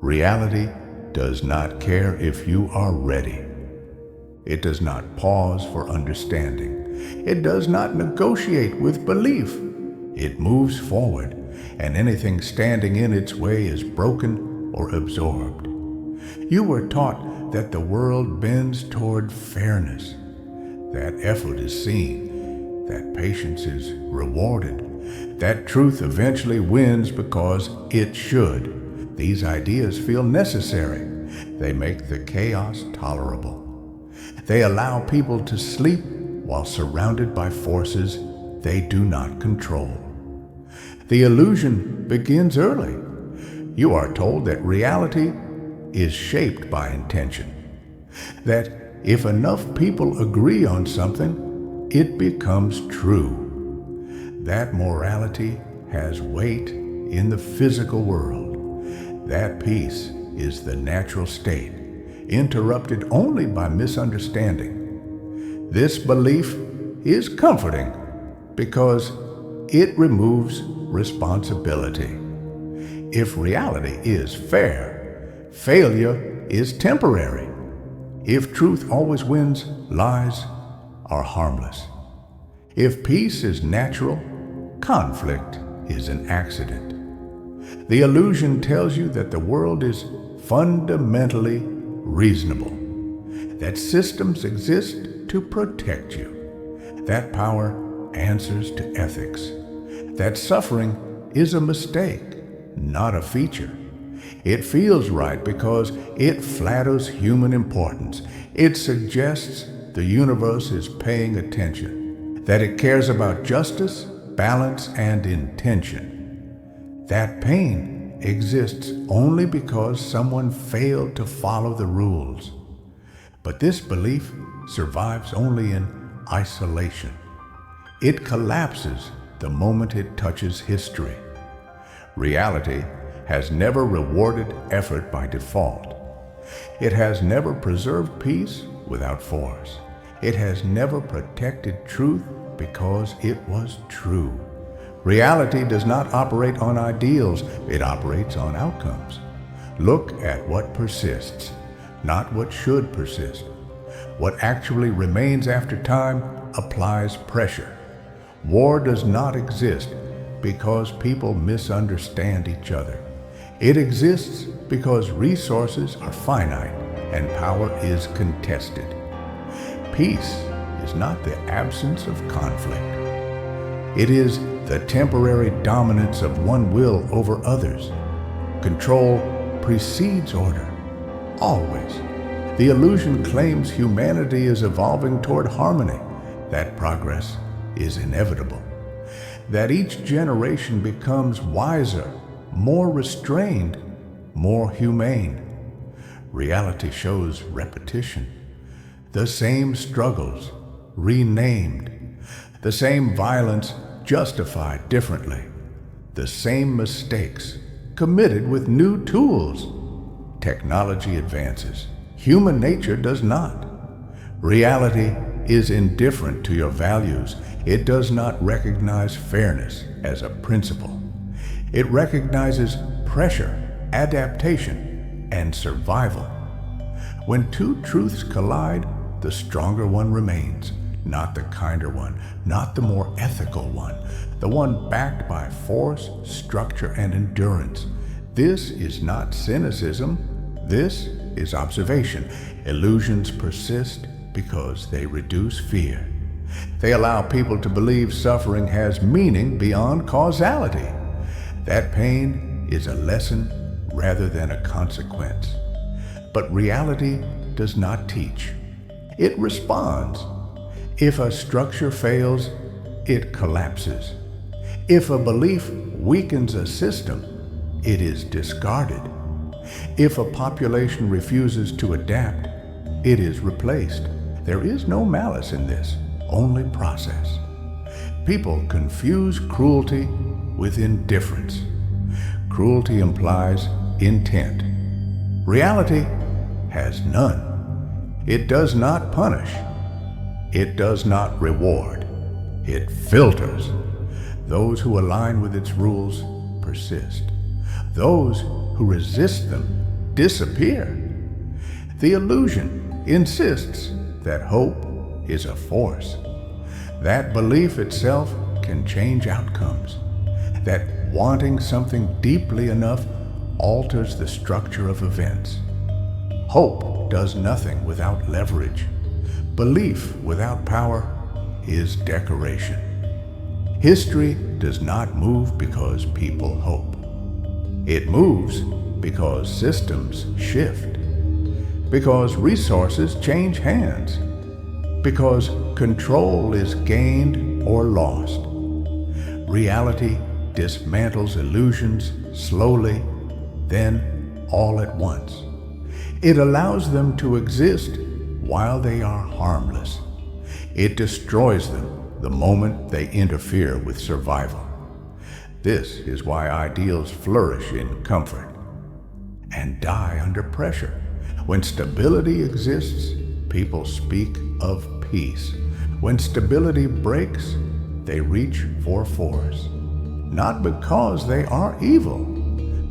Reality does not care if you are ready. It does not pause for understanding. It does not negotiate with belief. It moves forward, and anything standing in its way is broken or absorbed. You were taught that the world bends toward fairness, that effort is seen, that patience is rewarded, that truth eventually wins because it should. These ideas feel necessary. They make the chaos tolerable. They allow people to sleep while surrounded by forces they do not control. The illusion begins early. You are told that reality is shaped by intention, that if enough people agree on something, it becomes true. That morality has weight in the physical world. That peace is the natural state, interrupted only by misunderstanding. This belief is comforting because it removes responsibility. If reality is fair, failure is temporary. If truth always wins, lies are harmless. If peace is natural, conflict is an accident. The illusion tells you that the world is fundamentally reasonable, that systems exist to protect you, that power answers to ethics, that suffering is a mistake, not a feature. It feels right because it flatters human importance. It suggests the universe is paying attention, that it cares about justice, balance, and intention. That pain exists only because someone failed to follow the rules. But this belief survives only in isolation. It collapses the moment it touches history. Reality has never rewarded effort by default. It has never preserved peace without force. It has never protected truth because it was true. Reality does not operate on ideals, it operates on outcomes. Look at what persists, not what should persist. What actually remains after time applies pressure. War does not exist because people misunderstand each other. It exists because resources are finite and power is contested. Peace is not the absence of conflict. It is the temporary dominance of one will over others. Control precedes order, always. The illusion claims humanity is evolving toward harmony, that progress is inevitable, that each generation becomes wiser, more restrained, more humane. Reality shows repetition. The same struggles, renamed. The same violence, justified differently. The same mistakes, committed with new tools. Technology advances. Human nature does not. Reality is indifferent to your values. It does not recognize fairness as a principle. It recognizes pressure, adaptation, and survival. When two truths collide, the stronger one remains, not the kinder one, not the more ethical one, the one backed by force, structure, and endurance. This is not cynicism. This is observation. Illusions persist because they reduce fear. They allow people to believe suffering has meaning beyond causality. That pain is a lesson rather than a consequence. But reality does not teach. It responds. If a structure fails, it collapses. If a belief weakens a system, it is discarded. If a population refuses to adapt, it is replaced. There is no malice in this, only process. People confuse cruelty with indifference. Cruelty implies intent. Reality has none. It does not punish. It does not reward. It filters. Those who align with its rules persist. Those who resist them disappear. The illusion insists that hope is a force, that belief itself can change outcomes, that wanting something deeply enough alters the structure of events. Hope does nothing without leverage. Belief without power is decoration. History does not move because people hope. It moves because systems shift, because resources change hands, because control is gained or lost. Reality dismantles illusions slowly, then all at once. It allows them to exist while they are harmless. It destroys them the moment they interfere with survival. This is why ideals flourish in comfort and die under pressure. When stability exists, people speak of peace. When stability breaks, they reach for force. Not because they are evil,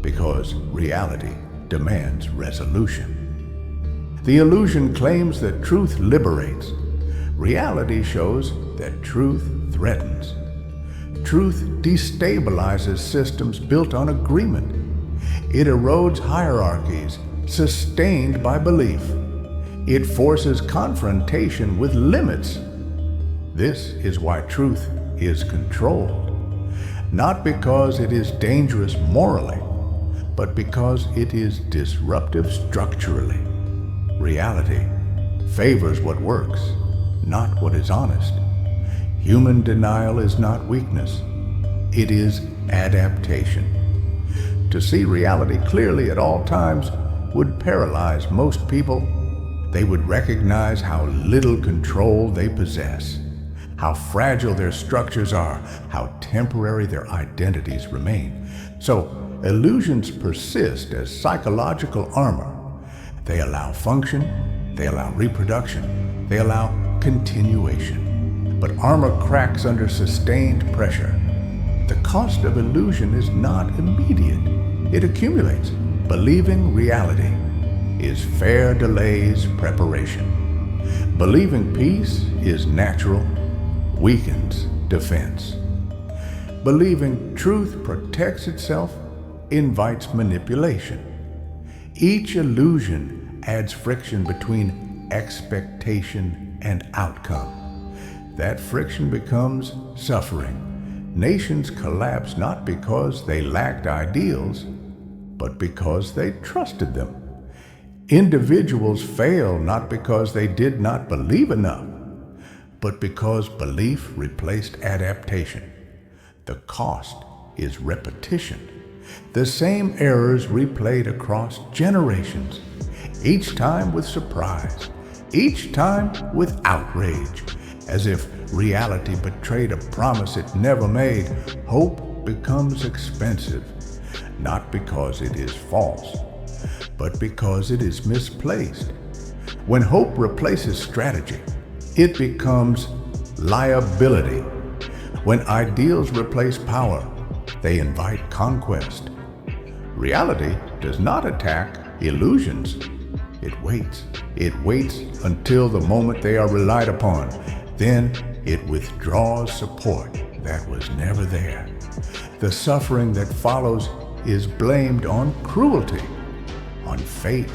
because reality demands resolution. The illusion claims that truth liberates. Reality shows that truth threatens. Truth destabilizes systems built on agreement. It erodes hierarchies sustained by belief. It forces confrontation with limits. This is why truth is controlled. Not because it is dangerous morally, but because it is disruptive structurally. Reality favors what works, not what is honest. Human denial is not weakness. It is adaptation. To see reality clearly at all times would paralyze most people. They would recognize how little control they possess, how fragile their structures are, how temporary their identities remain. So, illusions persist as psychological armor. They allow function, they allow reproduction, they allow continuation. But armor cracks under sustained pressure. The cost of illusion is not immediate. It accumulates. Believing reality is fair delay's preparation. Believing peace is natural, weakens defense. Believing truth protects itself invites manipulation. Each illusion adds friction between expectation and outcome. That friction becomes suffering. Nations collapse not because they lacked ideals, but because they trusted them. Individuals fail not because they did not believe enough, but because belief replaced adaptation. The cost is repetition. The same errors replayed across generations, each time with surprise, each time with outrage. As if reality betrayed a promise it never made, hope becomes expensive, not because it is false, but because it is misplaced. When hope replaces strategy, it becomes liability. When ideals replace power, they invite conquest. Reality does not attack illusions. It waits. It waits until the moment they are relied upon. Then it withdraws support that was never there. The suffering that follows is blamed on cruelty, on fate,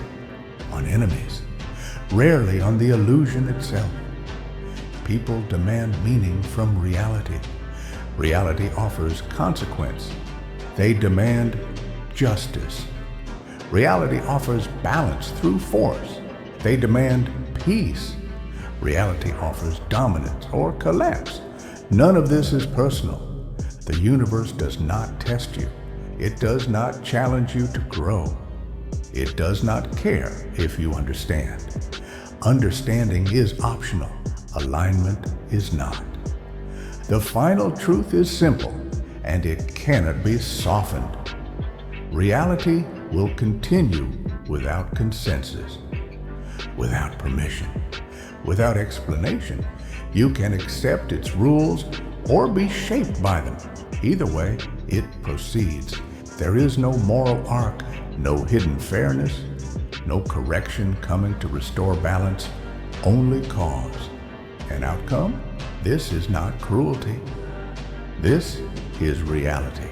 on enemies, rarely on the illusion itself. People demand meaning from reality. Reality offers consequence. They demand justice. Reality offers balance through force. They demand peace. Reality offers dominance or collapse. None of this is personal. The universe does not test you. It does not challenge you to grow. It does not care if you understand. Understanding is optional. Alignment is not. The final truth is simple, and it cannot be softened. Reality will continue without consensus, without permission, without explanation. You can accept its rules or be shaped by them. Either way, it proceeds. There is no moral arc, No hidden fairness, no correction coming to restore balance, only cause. An outcome? This is not cruelty. This is reality.